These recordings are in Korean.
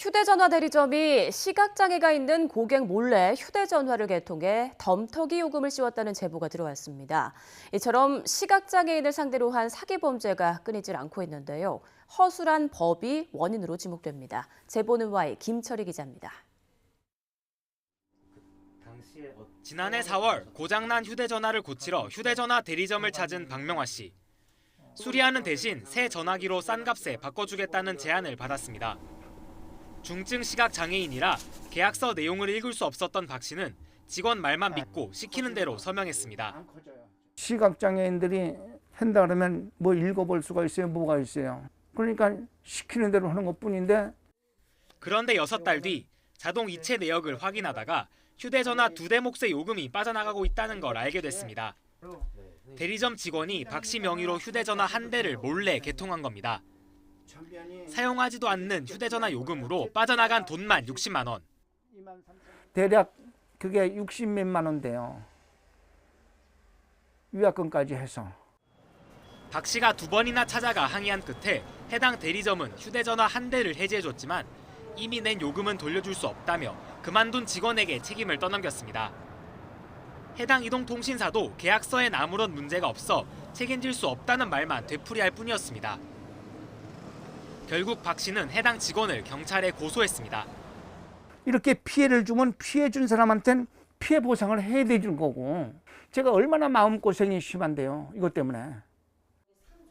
휴대전화 대리점이 시각장애가 있는 고객 몰래 휴대전화를 개통해 덤터기 요금을 씌웠다는 제보가 들어왔습니다. 이처럼 시각장애인을 상대로 한 사기 범죄가 끊이질 않고 있는데요. 허술한 법이 원인으로 지목됩니다. 제보는 Y 김철희 기자입니다. 지난해 4월 고장난 휴대전화를 고치러 휴대전화 대리점을 찾은 박명화 씨. 수리하는 대신 새 전화기로 싼 값에 바꿔주겠다는 제안을 받았습니다. 중증 시각 장애인이라 계약서 내용을 읽을 수 없었던 박 씨는 직원 말만 믿고 시키는 대로 서명했습니다. 시각장애인들이 한다 그러면 뭐 읽어볼 수가 있어요? 뭐가 있어요? 그러니까 시키는 대로 하는 것뿐인데. 그런데 6달 뒤 자동 이체 내역을 확인하다가 휴대전화 2대 몫의 요금이 빠져나가고 있다는 걸 알게 됐습니다. 대리점 직원이 박 씨 명의로 휴대전화 한 대를 몰래 개통한 겁니다. 사용하지도 않는 휴대전화 요금으로 빠져나간 돈만 60만 원. 대략 그게 60몇만 원 돼요. 위약금까지 해서. 박 씨가 2번이나 찾아가 항의한 끝에 해당 대리점은 휴대전화 한 대를 해지해줬지만 이미 낸 요금은 돌려줄 수 없다며 그만둔 직원에게 책임을 떠넘겼습니다. 해당 이동통신사도 계약서엔 아무런 문제가 없어 책임질 수 없다는 말만 되풀이할 뿐이었습니다. 결국 박 씨는 해당 직원을 경찰에 고소했습니다. 이렇게 피해를 주면 피해 준 사람한테는 피해 보상을 해야 되는 거고. 제가 얼마나 마음고생이 심한데요, 이것 때문에.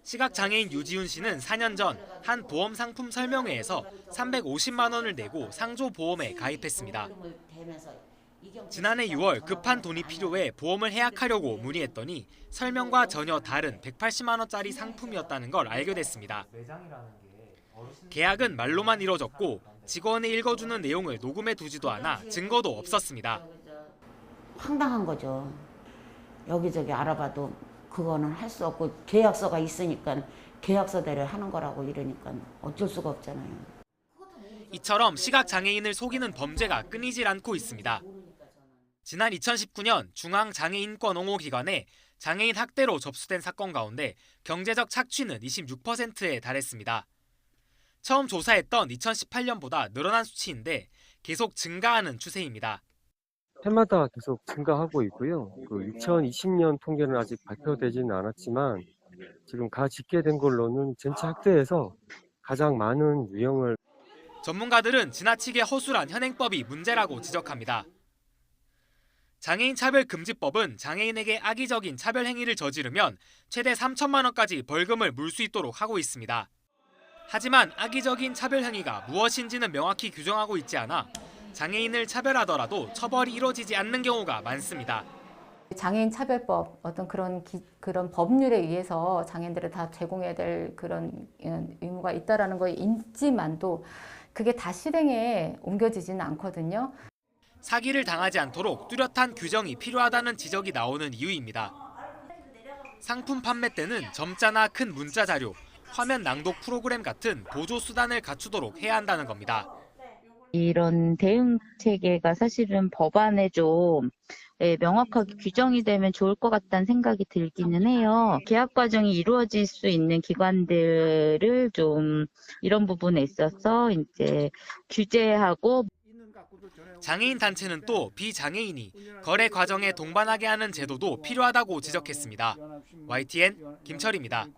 시각장애인 유지훈 씨는 4년 전 한 보험 상품 설명회에서 350만 원을 내고 상조보험에 가입했습니다. 지난해 6월 급한 돈이 필요해 보험을 해약하려고 문의했더니 설명과 전혀 다른 180만 원짜리 상품이었다는 걸 알게 됐습니다. 계약은 말로만 이뤄졌고 직원이 읽어주는 내용을 녹음해 두지도 않아 증거도 없었습니다. 황당한 거죠. 여기저기 알아봐도 그거는 할 수 없고 계약서가 있으니까 계약서대로 하는 거라고 이러니까 어쩔 수가 없잖아요. 이처럼 시각장애인을 속이는 범죄가 끊이질 않고 있습니다. 지난 2019년 중앙장애인권옹호기관에 장애인 학대로 접수된 사건 가운데 경제적 착취는 26%에 달했습니다. 처음 조사했던 2018년보다 늘어난 수치인데 계속 증가하는 추세입니다. 해마다 계속 증가하고 있고요. 2020년 통계는 아직 발표되지는 않았지만 지금 가 집계된 걸로는 전체 학대에서 가장 많은 유형을. 전문가들은 지나치게 허술한 현행법이 문제라고 지적합니다. 장애인 차별금지법은 장애인에게 악의적인 차별 행위를 저지르면 최대 3천만 원까지 벌금을 물 수 있도록 하고 있습니다. 하지만 악의적인 차별 행위가 무엇인지는 명확히 규정하고 있지 않아 장애인을 차별하더라도 처벌이 이루어지지 않는 경우가 많습니다. 장애인 차별법 어떤 그런 법률에 의해서 장애인들을 다 제공해야 될 그런 의무가 있다라는 거 있지만도 그게 다 실행에 옮겨지지는 않거든요. 사기를 당하지 않도록 뚜렷한 규정이 필요하다는 지적이 나오는 이유입니다. 상품 판매 때는 점자나 큰 문자 자료, 화면 낭독 프로그램 같은 보조 수단을 갖추도록 해야 한다는 겁니다. 이런 대응 체계가 사실은 법안에 좀 명확하게 규정이 되면 좋을 것 같다는 생각이 들기는 해요. 계약 과정이 이루어질 수 있는 기관들을 좀 이런 부분에 있어서 이제 규제하고. 장애인 단체는 또 비장애인이 거래 과정에 동반하게 하는 제도도 필요하다고 지적했습니다. YTN 김철희입니다.